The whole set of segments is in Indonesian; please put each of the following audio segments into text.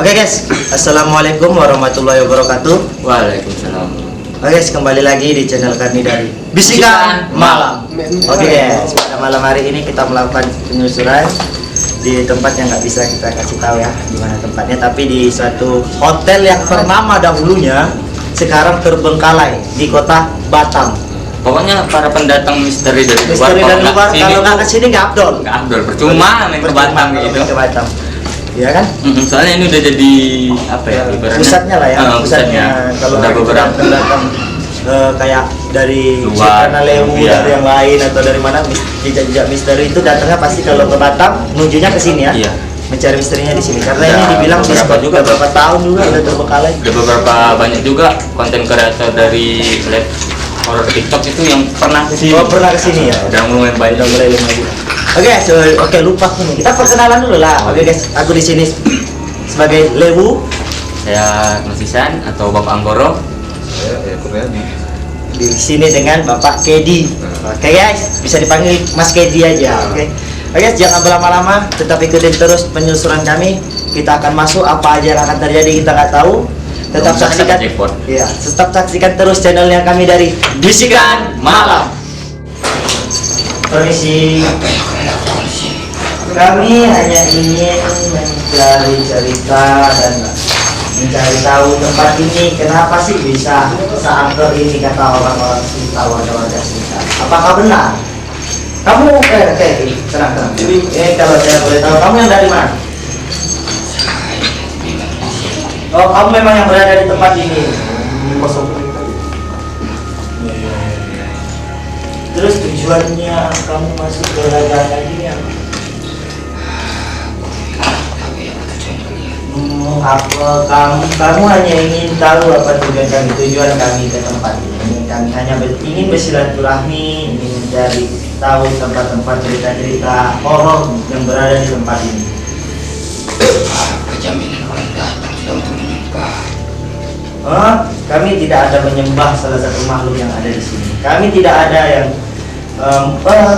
Oke guys, assalamualaikum warahmatullahi wabarakatuh. Waalaikumsalam. Oke guys, kembali lagi di channel kami dari Bisikan Malam. Oke guys, pada malam hari ini kita melakukan penelusuran di tempat yang nggak bisa kita kasih tahu ya di mana tempatnya, tapi di suatu hotel yang ternama dahulunya sekarang terbengkalai di kota Batam. Pokoknya para pendatang misteri dari luar, kalau nggak kesini nggak abdol. nggak abdol, percuma main ke Batam gitu. Ke Batam. Ya kan? Soalnya ini udah jadi apa ya? Ibaratnya Pusatnya lah ya. Pusatnya. Kalau udah beberapa pendatang kayak dari luar, Lewu, iya, dari yang lain atau dari mana jejak-jejak misteri itu datangnya pasti kalau ke Batam menujunya ke sini ya. Iya. Mencari misterinya di sini karena Udah ini dibilang beberapa tahun juga udah terbengkalai. Udah beberapa banyak juga konten kreator dari live horror TikTok itu yang pernah ke sini. Oh, pernah ke sini ya. Udah mulai banyak. Udah mulai lagi. Oke, lupa nih. Kita perkenalan dulu lah. Oke guys, aku di sini sebagai Lewu. Saya Mas Isan atau Bapak Anggoro. Di sini dengan Bapak Kedi. Oke guys, bisa dipanggil Mas Kedi aja. Oke guys, jangan berlama-lama, tetap ikutin terus penyusuran kami. Kita akan masuk, apa aja yang akan terjadi kita nggak tahu. Tetap saksikan. Iya, tetap saksikan terus channelnya kami dari Bisikan Malam. Permisi. Kami hanya ingin mencari cerita dan mencari tahu tempat ini kenapa sih bisa seangker ini, kata orang-orang kita, warga-warga sekitar. Apakah benar? Kamu tenang. Kalau saya boleh tahu, kamu yang dari mana? Oh, kamu memang yang berada di tempat ini. Terus tujuannya kamu masuk ke daerah ini apa? Kamu hanya ingin tahu apa tujuan kami ke tempat ini. Kami hanya ingin bersilaturahmi, ingin mencari tahu tempat-tempat cerita-cerita horor yang berada di tempat ini. Jaminan orang datang sudah untuk menyembah. Kami tidak ada menyembah salah satu makhluk yang ada di sini. Kami tidak ada yang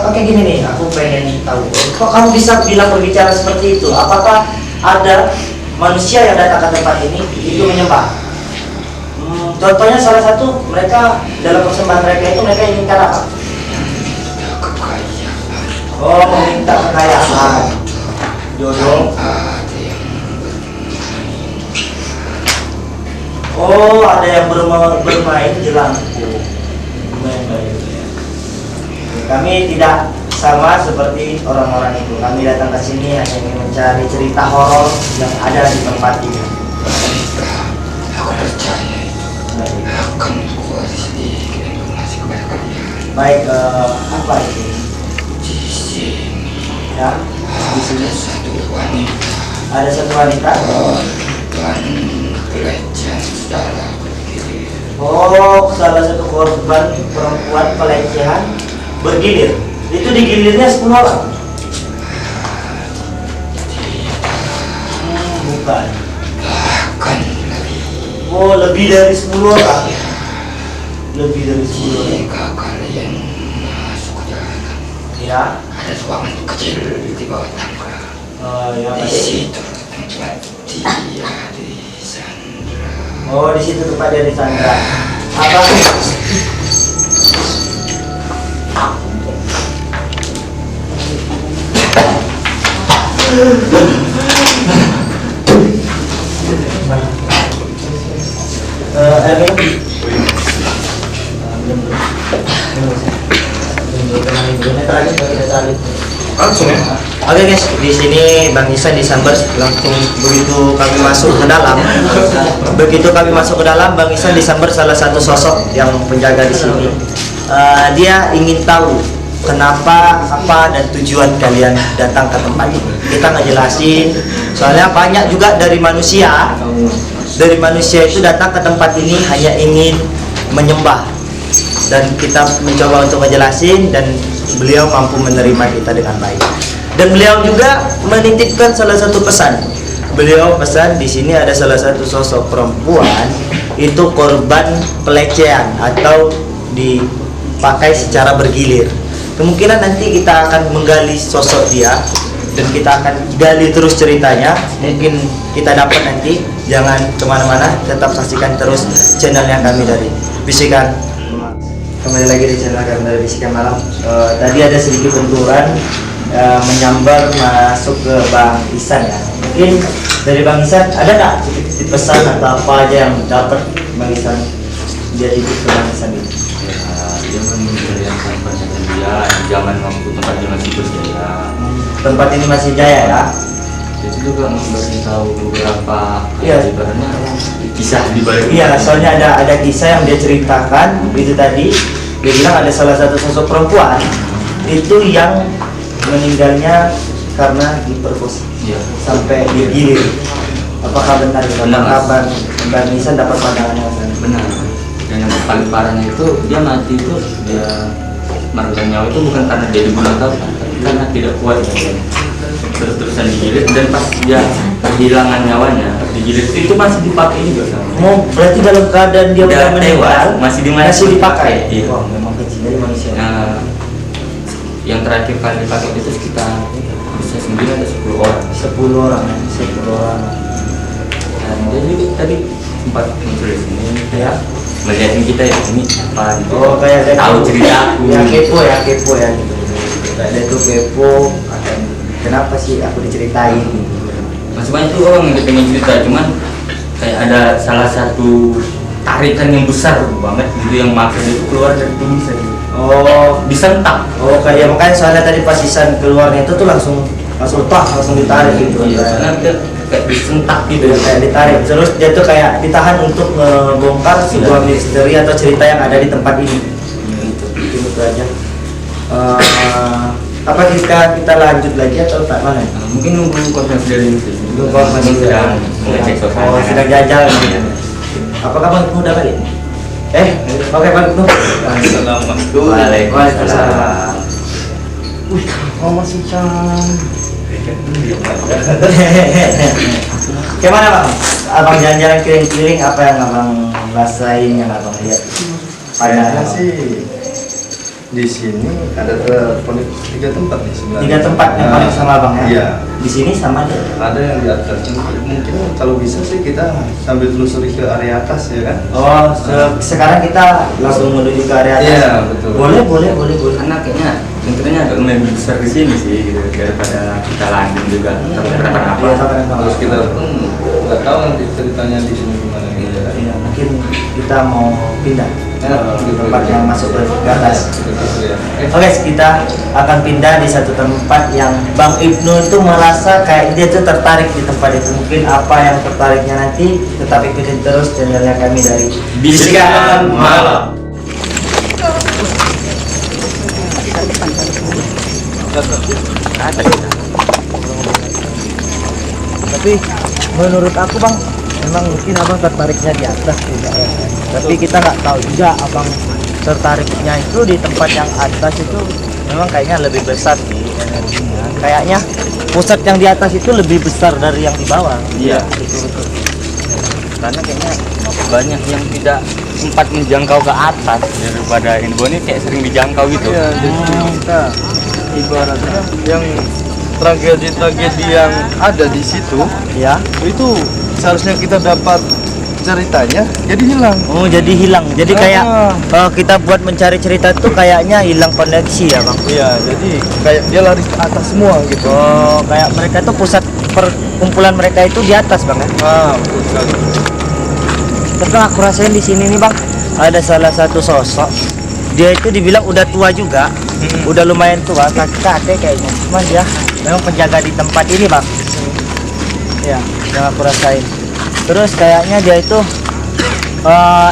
oke gini nih, aku pengen tahu. Kok kamu bisa bilang berbicara seperti itu? Apakah ada manusia yang datang ke tempat ini itu menyembah? Contohnya salah satu, mereka dalam persembahan mereka itu mereka inginkan apa? Oh, meminta kekayaan, jodoh. Oh, ada yang bermain jelangku. Kami tidak sama seperti orang-orang itu. Kami datang ke sini hanya ingin mencari cerita horor yang ada di tempat ini. Aku percaya itu akan kuat sedikit informasi kepada kalian. Baik, apa itu? Di sini, Ya, di sini satu wanita. ada satu wanita. Korban pelecehan secara bergilir. Oh, salah satu korban perempuan pelecehan bergilir. Itu digilirnya 10 orang. Bukan. Bahkan lebih. Oh, lebih dari 10 orang. Lebih dari 10 orang. Jika kalian masuk ke dalam, Ya. ada ruangan kecil di bawah tangga. Ya, Di baik. situ tempat dia disandra. Oh, di situ tempat dia disandra. Apa? Langsung ya? Oke guys, di sini Bang Isan disambar langsung begitu kami masuk ke dalam. Begitu kami masuk ke dalam, Bang Isan disambar salah satu sosok yang penjaga di sini. Dia ingin tahu kenapa, apa dan tujuan kalian datang ke tempat ini. Kita ngejelasin, soalnya banyak juga dari manusia. Dari manusia itu datang ke tempat ini hanya ingin menyembah. Dan kita mencoba untuk ngejelasin dan beliau mampu menerima kita dengan baik. Dan beliau juga menitipkan salah satu pesan. Beliau pesan di sini ada salah satu sosok perempuan itu korban pelecehan atau dipakai secara bergilir. Kemungkinan nanti kita akan menggali sosok dia dan kita akan gali terus ceritanya. Mungkin kita dapat nanti. Jangan kemana-mana, tetap saksikan terus channelnya kami dari Bisikan. Kembali lagi di channel kami dari Bisikan Malam. Tadi ada sedikit benturan menyambar masuk ke Bang Isan ya. Mungkin dari Bang Isan ada nggak sedikit pesan atau apa aja yang dapat Bang Isan dia ikut ke Bang Isan ini? Dia memperlihatkan pernyataan dia di zaman waktu tempatnya masih berjaya. Tempat ini masih jaya ya. Itu juga memberitahu beberapa ibaratnya kisah di balik. Iya, soalnya ada kisah yang dia ceritakan itu tadi. Dia bilang ada salah satu sosok perempuan itu yang meninggalnya karena diperkosa sampai digilir. Apakah benar? Apakah Bang Isan dapat pandangan yang sama? Benar. Dan yang paling parahnya itu dia mati itu dia meregang nyawa itu bukan karena dia dibunuh tapi karena tidak kuat ya. Terus-terusan digilir dan pas dia kehilangan nyawanya digilir itu masih dipakai juga sama. Oh, berarti dalam keadaan dia udah meninggal masih dipakai. Iya. Wah, memang kecil dari manusia. Nah, yang terakhir kali dipakai itu sekitar bisa 9 atau 10 orang. 10 orang ya, 10 orang. Dan dia juga tadi sempat muncul di sini Ya. melihatin kita ya ini apa gitu. Oh, kayak tahu cerita aku. Ya kepo ya gitu. Ada tuh kepo akan kenapa sih aku diceritain gitu. Masih banyak tuh orang yang pengen cerita, cuman kayak ada salah satu tarikan yang besar banget gitu yang makanya itu keluar dari tubuh gitu. Oh, Disentak. oh kayak makanya soalnya tadi pas Isan keluarnya itu tuh langsung ditarik gitu. Iya, karena dia kayak disentak gitu. Kayak ditarik terus dia tuh kayak ditahan untuk ngebongkar sebuah misteri atau cerita yang ada di tempat ini. Gitu aja. Apa kita lanjut lagi atau tak mana? Mungkin nunggu konferensi dari ini sih. Nunggu konferensi sedang mengecek suasana. Oh, sedang jajal. Apakah Bang Ibnu udah balik? Oke Bang Ibnu. Assalamualaikum. Waalaikumsalam. Oh masih Gimana Bang? Abang jalan-jalan keliling-keliling, apa yang Abang rasain, yang Abang lihat? Kayaknya sih di sini ada 3 tempat nih sebenarnya. 3 tempat yang paling sama Abang ya? Iya. Di sini sama aja. Ada yang di atas. Mungkin kalau bisa sih kita sambil telusuri ke area atas ya kan? Oh, sekarang kita langsung menuju ke area atas. Iya, betul. Boleh. Karena kayaknya bentuknya agak lebih besar di sini sih gitu daripada kita landing juga. Tapi kenapa? Iya, sampai Terus kita nggak tahu nanti ceritanya di sini gimana gitu ya. Iya, mungkin kita mau pindah ke tempat yang masuk ke atas. Ya. Oke, kita akan pindah di satu tempat yang Bang Ibnu itu merasa kayak dia tuh tertarik di tempat itu. Mungkin apa yang tertariknya nanti, tetap ikutin terus channelnya kami dari Bisikan Malam. Tapi menurut aku Bang, memang mungkin Abang tertariknya di atas juga ya. Tapi kita nggak tahu juga Abang tertariknya itu di tempat yang atas itu memang kayaknya lebih besar sih energinya. Kayaknya pusat yang di atas itu lebih besar dari yang di bawah. Iya. Betul. Karena kayaknya banyak yang tidak sempat menjangkau ke atas daripada ini kayak sering dijangkau gitu. Iya, jadi kita ibaratnya yang tragedi-tragedi yang ada di situ Ya. itu seharusnya kita dapat ceritanya jadi hilang. Oh, jadi hilang. Jadi kayak kita buat mencari cerita itu kayaknya hilang koneksi ya, Bang. Iya, jadi kayak dia lari ke atas semua gitu. Oh, kayak mereka tuh pusat perkumpulan mereka itu di atas, Bang ya. Betul sekali. Tapi aku rasain di sini nih Bang, ada salah satu sosok. Dia itu dibilang udah tua juga, udah lumayan tua, kakek kayaknya. Cuman dia memang penjaga di tempat ini Bang. Ya, yang aku rasain. Terus kayaknya dia itu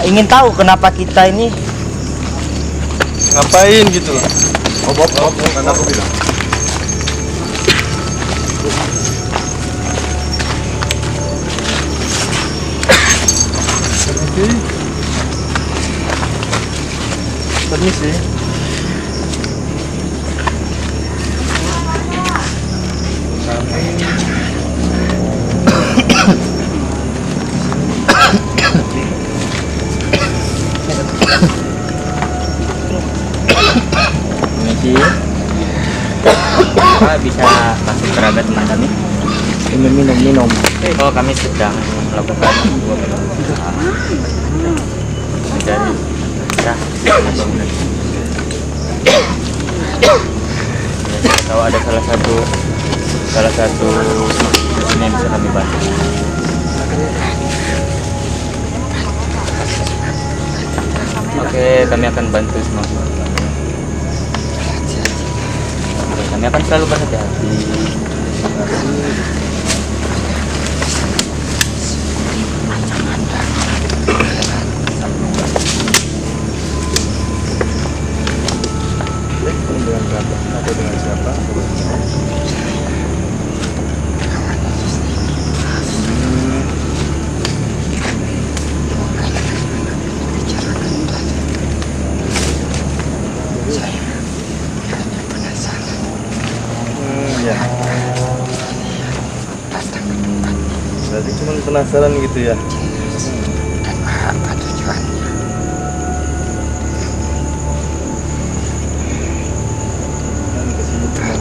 ingin tahu kenapa kita ini Ngapain gitu loh. Kan aku bilang. Oke. Permisi. Permisi. Bapak bisa kasih kerabat teman kami? Minum. Oh, kami sedang melakukan mencari bangunan. Saya tahu ada salah satu di sini yang bisa kami bantu. Oke, kami akan bantu semua. Oke, kami akan selalu berhati-hati. Dengan siapa? Atau dengan siapa? Ya. Berarti cuma penasaran gitu ya? dan apa tujuannya. Dan kesini cuma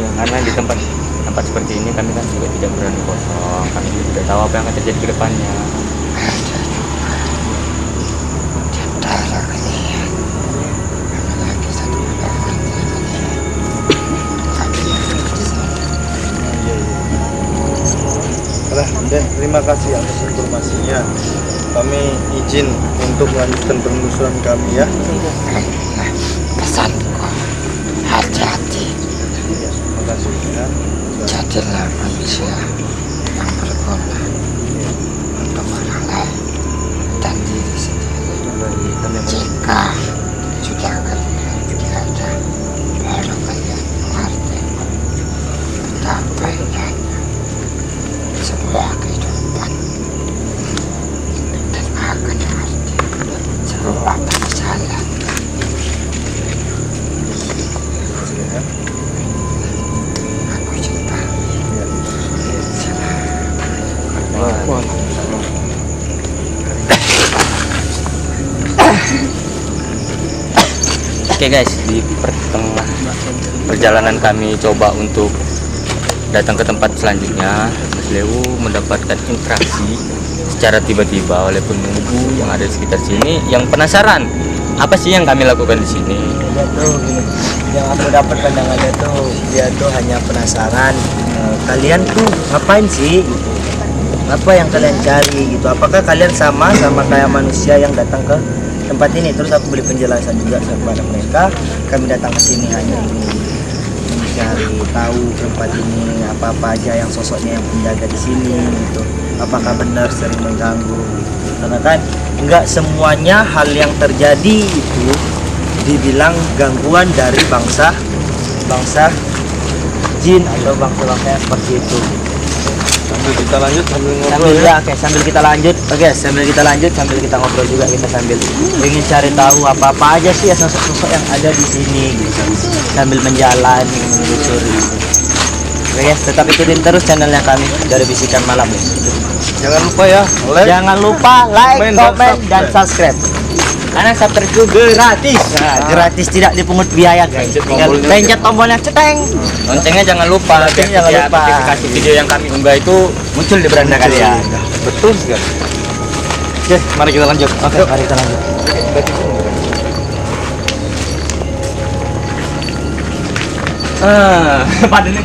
Ya, karena di tempat seperti ini kami kan juga tidak berani kosong. Kami juga tidak tahu apa yang akan terjadi ke depannya. Darah kalian lagi satu orang Alah, Den, terima kasih atas informasinya. Kami izin untuk melanjutkan penelusuran kami ya. Nah, pesanku hati-hati, Ya, terima kasih ya. jadilah manusia yang berguna untuk orang lain dan diri sendiri. Jika sudah kalian tiada, baru kalian mengerti betapa indahnya sebuah kehidupan dan akan mengerti sebuah penyesalan. Aku cinta. Oke guys, di pertengah perjalanan kami coba untuk datang ke tempat selanjutnya, Mas Lewu mendapatkan interaksi secara tiba-tiba oleh penunggu yang ada di sekitar sini yang penasaran apa sih yang kami lakukan di sini. Dia tuh gini, yang aku dapat pandangannya tuh dia tuh hanya penasaran, kalian tuh ngapain sih gitu, apa yang kalian cari gitu, apakah kalian sama kayak manusia yang datang ke tempat ini. Terus aku beri penjelasan juga kepada mereka, kami datang ke sini hanya ingin mencari tahu tempat ini apa aja yang sosoknya yang penjaga di sini gitu, apakah benar sering mengganggu gitu. Karena kan nggak semuanya hal yang terjadi itu dibilang gangguan dari bangsa jin atau bangsa yang seperti itu. Sambil kita lanjut sambil ngobrol Sambil ya. sambil kita lanjut, sambil kita ngobrol juga, kita sambil ingin cari tahu apa aja sih ya sosok-sosok yang ada di sini gitu. Sambil menjalan menelusuri. Oke guys, tetap ikutin terus channelnya kami dari Bisikan Malam ya. Jangan lupa ya, like. Jangan lupa like, Komen, komen, dan dan subscribe. Karena subscribe itu gratis. Nah, gratis, tidak dipungut biaya guys. Tinggal tombolnya. pencet tombolnya, ceteng. Loncengnya jangan lupa, Loncengnya jangan biar lupa. notifikasi video yang kami unggah itu muncul di beranda kalian. Betul sekali. Oke, mari kita lanjut. Oke, mari kita lanjut.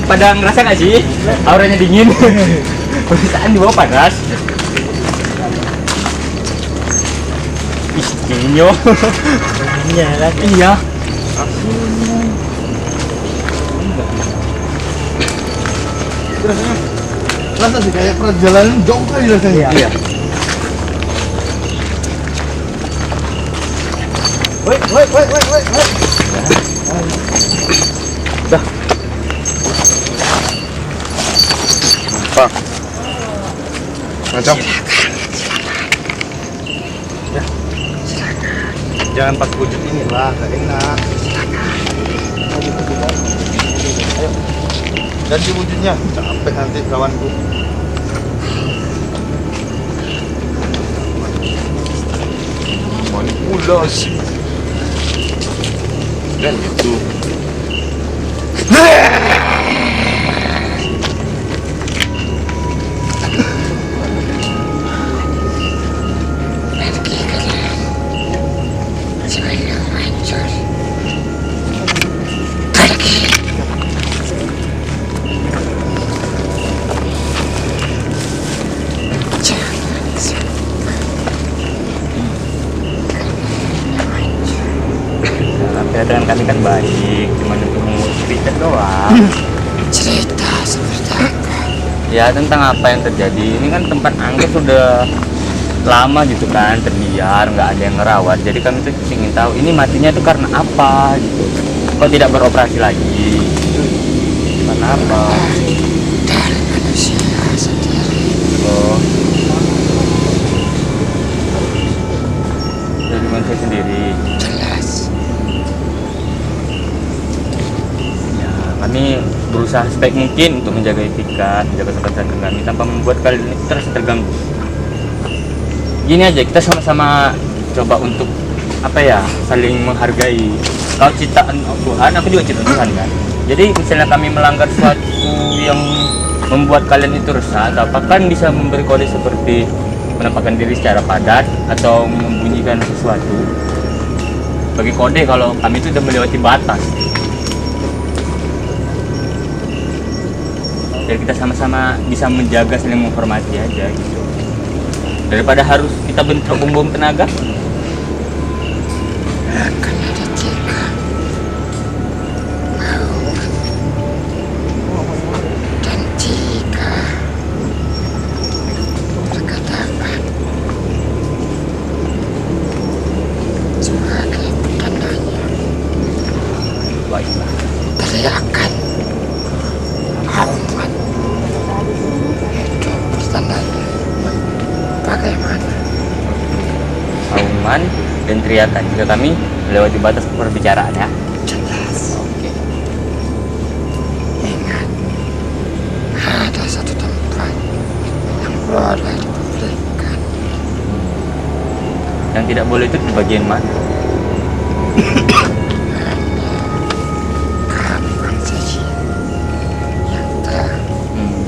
Pada ngerasa nggak sih auranya dingin? Perasaan di bawah panas. Ih, dinginnya. Iya kan? Iya. Rasa sih kayak perjalanan jauh kali rasanya. Iya. Woi. Dah. Pak. Macam. Ya. Jangan pakai wujud inilah, gak enak. Ayo. Ganti wujudnya, capek nanti kawanku. Manipulasi. Dan itu Pergi kalian. Saya hancur. Pergi. Jangan sampai Keadaan kami kan baik, cuma untuk cerita doang. cerita seperti apa? Ya tentang apa yang terjadi. Ini kan tempat angker sudah lama gitu kan, terbiar, nggak ada yang ngerawat. Jadi kami tuh ingin tahu ini matinya itu karena apa gitu. Kok tidak beroperasi lagi? Karena apa? Dari manusia sendiri. Oh. Dari manusia sendiri. Jelas. Ya, kami berusaha sebaik mungkin untuk menjaga etika, menjaga sopan santun kami tanpa membuat kalian ini terasa terganggu. Gini aja, kita sama-sama coba untuk apa ya, saling menghargai. Kau ciptaan Tuhan, aku juga ciptaan Tuhan kan. Jadi misalnya kami melanggar sesuatu yang membuat kalian itu resah atau apa, kan bisa memberi kode seperti menampakkan diri secara padat atau membunyikan sesuatu. Bagi kode kalau kami itu sudah melewati batas. Jadi kita sama-sama bisa menjaga, saling menghormati aja gitu. Daripada harus kita bentrok bom tenaga. Akan ada tiga mau dan tiga berkatakan sebagai tandanya Baiklah. teriakan auman itu tandanya bagaimana? Auman dan teriakan jika kami melewati batas perbicaraan ya. Jelas. Oke. Ingat, ada satu tempat yang boleh dipublikkan. Yang tidak boleh itu di bagian mana? Kapan saja yang tahu.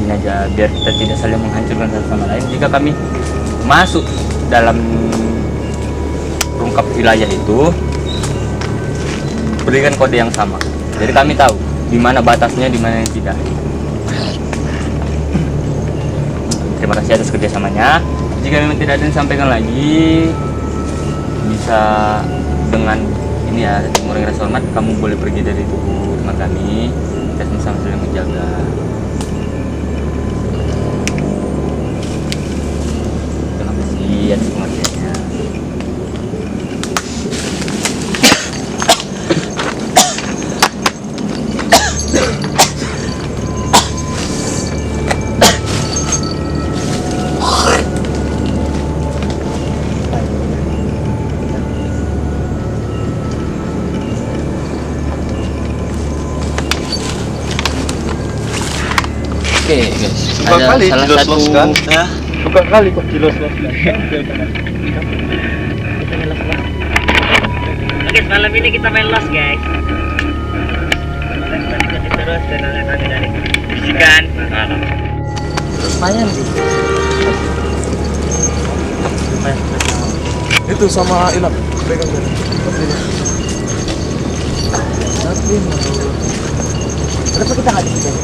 Gini aja, biar kita tidak saling menghancurkan satu sama lain. Jika kami masuk dalam rungkap wilayah itu, berikan kode yang sama. Jadi kami tahu di mana batasnya, di mana yang tidak. Terima kasih atas kerjasamanya. Jika memang tidak ada yang disampaikan lagi, bisa dengan ini ya, mengurangi rasa hormat, kamu boleh pergi dari tubuh rumah kami. Kita sama-sama saling menjaga. Terima kasih atas pengertiannya. Oke guys, Suka ada kali salah jelos-los satu kan? Ya, Suka kali kok jelos-jelos. oke, malam ini kita main los guys. Ikuti terus channelnya kami dari Bisikan Malam. Lumayan sih. Itu sama Ilham. Pegang dulu. Kenapa kita nggak di sini?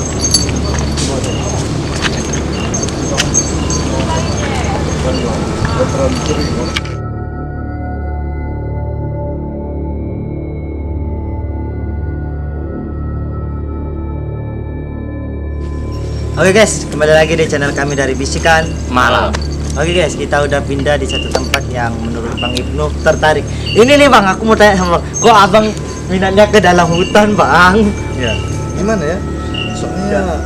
Oke guys, kembali lagi di channel kami dari Bisikan Malam. Oke guys, kita udah pindah di satu tempat yang menurut Bang Ibnu tertarik. Ini nih Bang, aku mau tanya sama Bang, kok Abang minatnya ke dalam hutan Bang? Ya. Gimana ya? Soalnya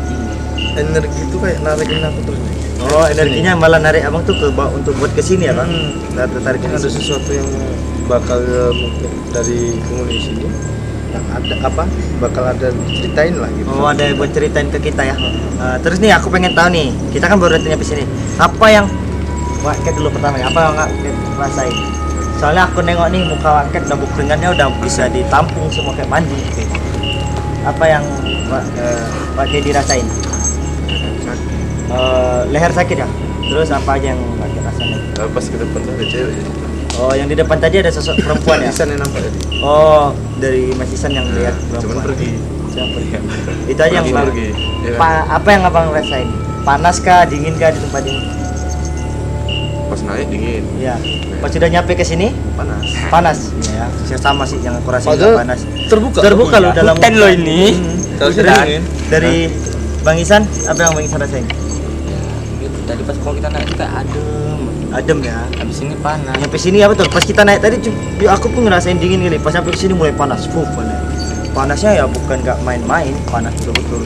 energi itu kayak narikin aku terus. Oh, energinya malah narik Abang tuh ke untuk buat kesini ya Bang? Tertarik Mungkin ada sesuatu yang bakal mungkin dari penghuni sini yang ada apa? Bakal ada ceritain lah gitu. Oh, ada yang buat ceritain ke kita ya. Terus nih aku pengen tahu nih, kita kan baru datangnya ke sini. Apa yang Waket dulu pertama ya, apa yang Waket rasain? Soalnya aku nengok nih muka Waket udah bukringannya udah bisa ditampung semua kayak mandi. apa yang Pak Dedi rasain? Leher sakit ya? Terus apa aja yang Pak Dedi rasain? Pas ke depan tuh ada cewek. Oh, yang di depan tadi ada sosok perempuan ya? Isan yang nampak tadi. Oh, dari Mas Isan yang lihat perempuan. Cuman pergi. Cuman pergi. Itu aja yang Pergi. Ya kan? apa yang abang rasain? Panas kah, dingin kah di tempat ini? Pas naik dingin, Ya. Pas sudah nyampe ke sini, panas. panas. Ya, sama sih yang aku rasain Padahal panas. terbuka. Terbuka loh dalam Hutan lo ini. Kalau Hutan. sudah dingin. Dari Bang Isan, apa yang Bang Isan rasain? Gitu. Tadi pas kalau kita naik itu kayak adem. Adem ya. Habis ini panas. Nyampe sini ya betul. Pas kita naik tadi aku pun ngerasain dingin kali. Pas sampai ke sini mulai panas. Panas. Panasnya ya bukan nggak main-main, panas betul-betul.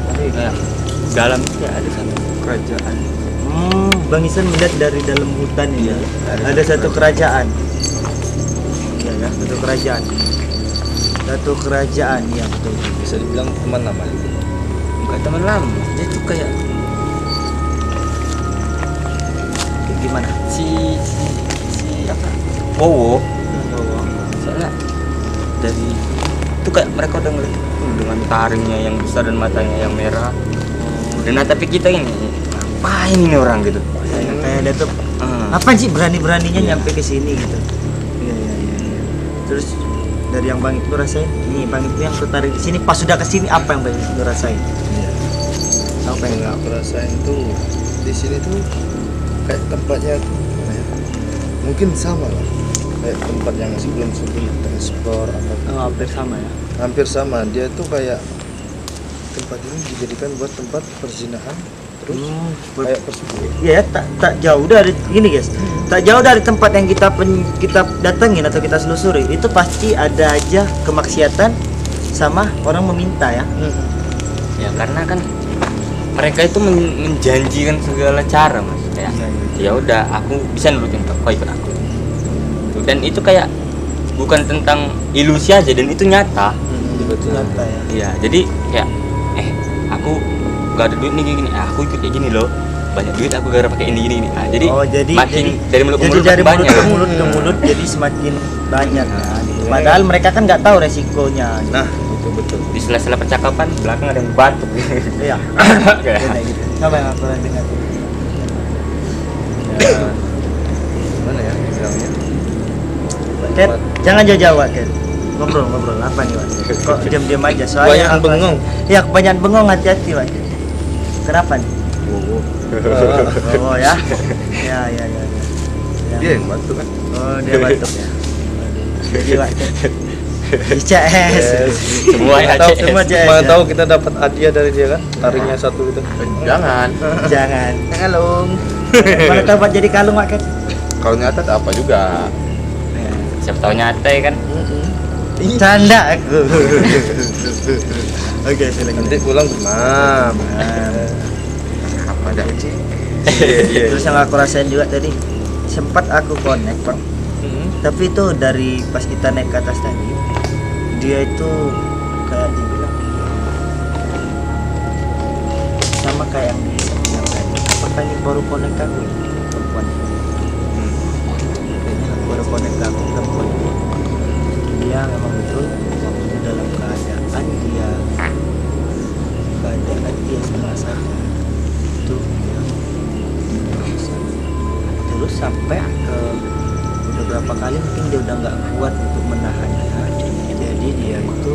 Tapi kayak dalam itu ya ada satu kerajaan. Bang Isan melihat dari dalam hutan ini. Iya, Ada satu kerajaan. Iya ya, satu kerajaan. Satu kerajaan, ya betul. Bisa dibilang teman lama. Bukan teman lama, dia tuh kayak Kayak gimana? si apa? Wowo. Soalnya dari itu kayak mereka udah ngeliat dengan taringnya yang besar dan matanya yang merah. Dan tapi kita ini ngapain ini orang gitu? Kayak ada tuh apa sih berani-beraninya nyampe ke sini gitu. Iya. Terus dari yang Bang itu rasain, ini Bang itu yang tertarik di sini. Pas sudah ke sini apa yang Bang itu rasain? Iya. Apa yang Yang aku rasain tuh di sini tuh kayak tempatnya apa ya? Mungkin sama lah. Kayak tempat yang sebelum kita explore atau hampir sama ya. hampir sama. Dia tuh kayak tempat ini dijadikan buat tempat perzinahan, terus kayak persekutuan. Iya, tak jauh dari gini guys. Tak jauh dari tempat yang kita datengin atau kita selusuri, itu pasti ada aja kemaksiatan sama orang meminta ya. Ya karena kan mereka itu menjanjikan segala cara mas. Kayak ya udah aku bisa nurutin kau ikut aku. Dan itu kayak bukan tentang ilusi aja dan itu nyata. Betul nyata ya. Iya, jadi kayak aku gak ada duit nih gini, aku ikut kayak gini loh. Banyak duit aku gara pakai ini gini. Nah, jadi makin dari mulut ke mulut dari makin mulut banyak. ke mulut ke mulut jadi semakin banyak ya. Gitu. Padahal mereka kan nggak tahu resikonya. Nah, itu betul. Di sela-sela percakapan belakang ada yang batuk. Iya. Kayak Gitu. Apa yang aku dengar? Ya, gimana ya dibilangnya? Ted, jangan jauh-jauh, Ted. Ngobrol apa nih, Wak? Kok diam-diam aja? Soalnya Kebanyakan bengong. Iya, kebanyakan bengong, hati-hati, Wak. Kenapa nih? Oh ya. Ya. Dia yang bantu kan. Oh, dia batuk ya. Jadi, Wak. CS. semua ya tahu CS. Semua CS. Mana tahu kita dapat hadiah dari dia kan? Taringnya satu itu. Jangan. Jangan. Kalung. Mana tahu buat jadi kalung, Wak, Ted? Kalau nyata tak apa juga. Siapa tahu nyata ya kan. Canda aku. Oke, silakan. Nanti pulang demam. Apa ada sih? Terus yang aku rasain juga tadi, sempat aku connect, Bang. Tapi itu dari pas kita naik ke atas tadi, dia itu kayak dibilang sama kayak yang dibilang tadi. Apakah ini baru connect aku ya, perempuan? Kayaknya baru connect aku perempuan. Dia memang betul waktu dalam keadaan dia setengah sadar itu dia terus sampai ke udah berapa kali mungkin dia udah nggak kuat untuk menahannya, jadi dia itu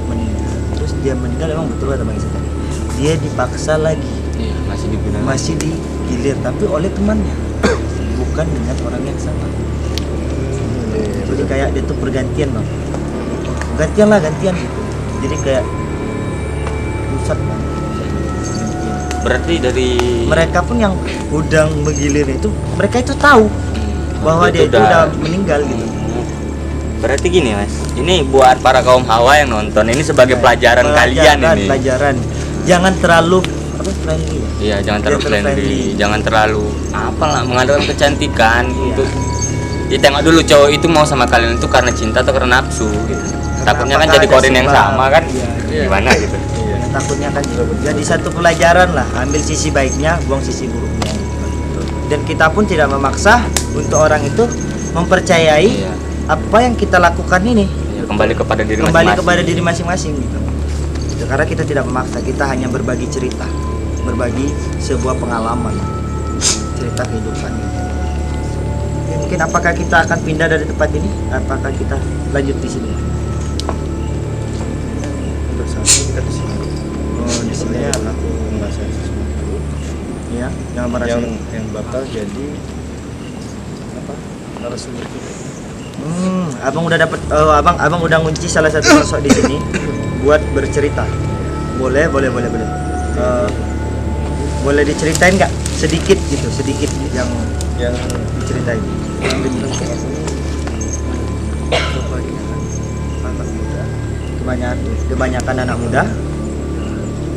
meninggal. Terus dia meninggal memang betul kata Bang Isa tadi, dia dipaksa lagi, Iya, masih digunakan. masih digilir tapi oleh temannya bukan dengan orang yang sama. Jadi kayak dia tuh bergantian Bang, gantian gitu. Jadi kayak pusat Bang. Berarti dari Mereka pun yang udah menggilir itu, mereka itu tahu bahwa dia itu udah meninggal gitu. Berarti gini mas, ini buat para kaum hawa yang nonton ini sebagai pelajaran kalian ini. Pelajaran. Jangan terlalu friendly. Iya, jangan terlalu Jangan terlalu friendly, friendly. jangan terlalu apalah mengandalkan kecantikan Iya. untuk ditengok dulu cowok itu mau sama kalian itu karena cinta atau karena nafsu gitu. Takutnya kan apakah jadi ada korin yang sebab? sama kan, Iya. gimana gitu. Takutnya kan jadi satu pelajaran lah, ambil sisi baiknya, buang sisi buruknya. Dan kita pun tidak memaksa untuk orang itu mempercayai Iya. apa yang kita lakukan ini. Iya, kembali kepada diri kembali masing-masing. kepada diri masing-masing gitu. Gitu, karena kita tidak memaksa, kita hanya berbagi cerita, berbagi sebuah pengalaman, cerita kehidupan gitu. Ya, mungkin apakah kita akan pindah dari tempat ini? Apakah kita lanjut di sini? Untuk saat ini kita di sini. Oh, di sini ya. Sebenarnya aku ngerasain sesuatu Ya, jangan merasa. yang bakal jadi apa narasumber kita. Abang udah dapat, abang udah ngunci salah satu sosok di sini buat bercerita. Boleh. Boleh diceritain nggak sedikit gitu, sedikit yang diceritain. Yang dibilang aku kebanyakan anak muda Kebanyakan anak muda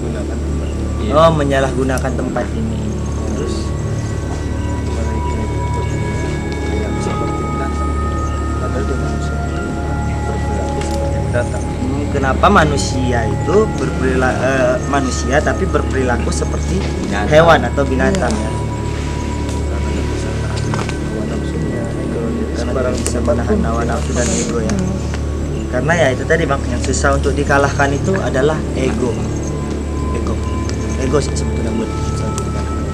gunakan tempat ini. Iya. oh menyalahgunakan tempat ini. Terus mereka itu yang seperti binatang, padahal dia manusia berperilaku seperti binatang. Kenapa manusia itu manusia tapi berperilaku seperti Binatang. hewan atau binatang ya? Karena nggak bisa menahan hawa nafsunya, ego, Karena sembarang tidak bisa menahan hawa nafsu dan ego ya. Karena ya itu tadi bang, yang susah untuk dikalahkan itu adalah ego sih sebetulnya buat susah untuk dikalahkan.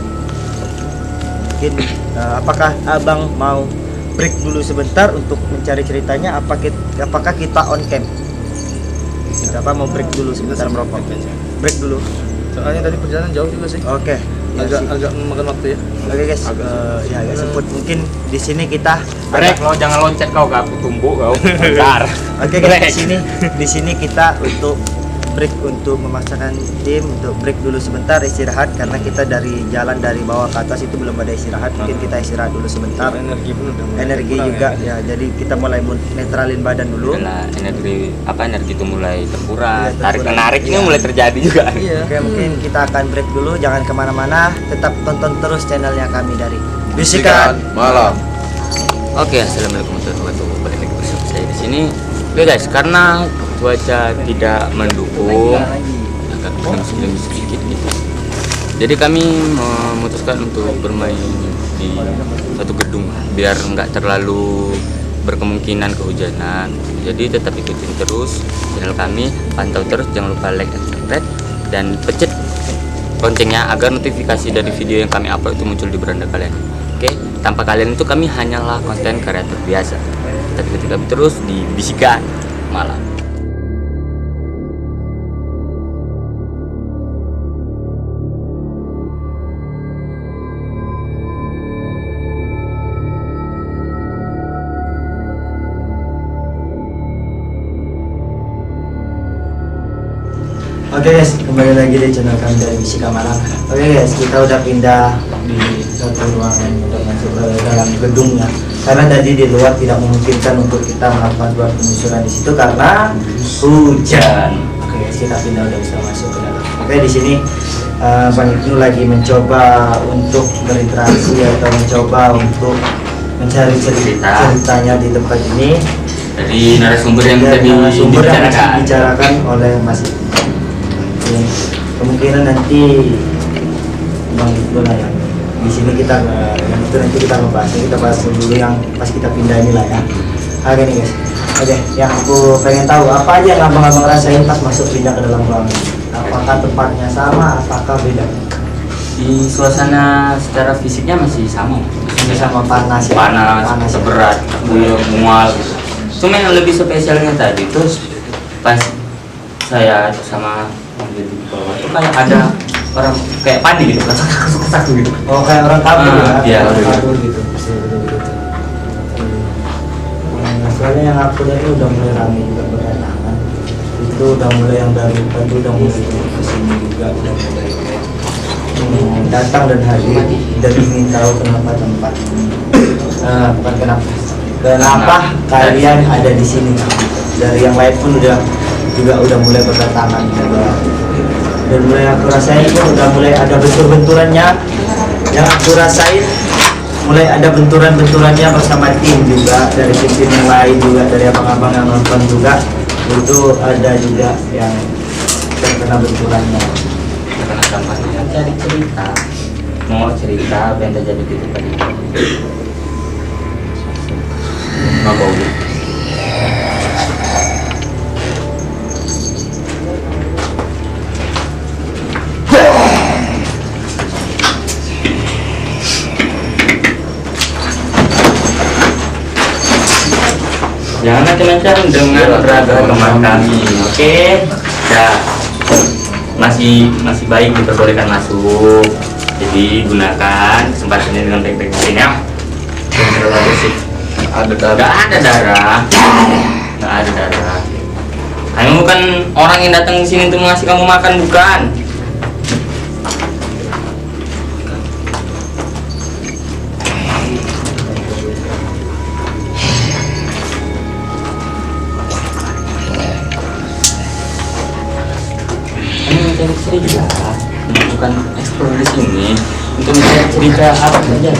Mungkin apakah abang mau break dulu sebentar untuk mencari ceritanya? Apakah kita on cam? Kita mau break dulu sebentar merokok. Break dulu. Soalnya tadi perjalanan jauh juga sih. Oke. Agak memakan waktu ya. Oke guys, ya agak semput. Mungkin di sini kita Brek, lo jangan loncat kau, gak aku tumbuk kau. Bentar. Oke guys, di sini kita untuk break, untuk memaksakan tim untuk break dulu sebentar, istirahat karena kita dari jalan dari bawah ke atas itu belum ada istirahat. Mungkin kita istirahat dulu sebentar. Energi pun udah mulai Energi kurang juga ya. Jadi kita mulai netralin badan dulu. Karena energi itu mulai terkuras, Iya, tarik terkuras. menariknya Iya. mulai terjadi juga. Iya. Oke, mungkin kita akan break dulu. Jangan kemana-mana. Tetap tonton terus channelnya kami dari Bisikan Malam. Oke, assalamualaikum warahmatullahi wabarakatuh. Balik lagi bersama saya di sini. Oke guys, karena cuaca tidak mendukung, agak gerimis sedikit gitu. Jadi kami memutuskan untuk bermain di satu gedung biar nggak terlalu berkemungkinan kehujanan. Jadi tetap ikutin terus channel kami, pantau terus, jangan lupa like dan subscribe dan pencet loncengnya agar notifikasi dari video yang kami upload itu muncul di beranda kalian. Oke, tanpa kalian itu kami hanyalah konten kreator biasa. Tetap ikuti kami terus di Bisikan Malam. Oke guys, kembali lagi di channel kami dari Bisikan Malam. Oke guys, kita udah pindah di satu ruangan untuk masuk ke dalam gedungnya. Karena tadi di luar tidak memungkinkan untuk kita melakukan buat penelusuran di situ karena hujan. Oke guys, kita pindah udah bisa masuk ke dalam. Oke, di sini Bang Ibnu lagi mencoba untuk berinteraksi atau mencoba untuk mencari ceritanya di tempat ini. Dari narasumber yang tadi Sumber yang dibicarakan. dibicarakan oleh Mas Ibnu. Kemungkinan nanti Bang Ibnu lah yang di sini kita yang itu nanti kita ngebahas. Kita bahas dulu yang pas kita pindah ini lah ya. Oke nih guys. Oke, yang aku pengen tahu apa aja yang abang-abang rasain pas masuk pindah ke dalam ruangan. Apakah tempatnya sama? Apakah beda? Di suasana secara fisiknya masih sama. Ini sama panas ya? Panas, berat, mual. Cuma yang lebih spesialnya tadi itu pas saya sama yang di bawah itu kayak ada orang kayak panik gitu, kesak gitu. Oh, kayak orang kabur Ah, ya? iya, Orang iya. kabur gitu. Betul. Soalnya yang aku lihat itu udah mulai ramai juga berdatangan. Itu udah mulai yang dari itu udah mulai kesini juga, udah mulai datang dan hadir dan ingin tahu kenapa tempat ini. Bukan kenapa kalian ada di sini. Dari yang lain pun udah mulai berdatangan juga. Dan mulai aku rasain pun udah mulai ada bentur-benturannya. Yang aku rasain mulai ada benturan-benturannya bersama tim juga, dari tim yang lain juga, dari abang-abang yang nonton juga itu ada juga yang terkena benturannya. Karena dampaknya cari cerita, mau cerita apa yang terjadi di tempat ini. Nggak bau. Jangan macam-macam dengan beragama kami, oke? Ya, masih baik diperbolehkan masuk. Jadi gunakan kesempatan ini dengan baik-baik mungkin ya. Jangan terlalu bersih. Ada darah. Gak ada darah. Gak ada darah. Kamu bukan orang yang datang ke sini untuk ngasih kamu makan, bukan? Kamu mencari cerita, bukan eksplor di sini untuk mencari cerita apa saja.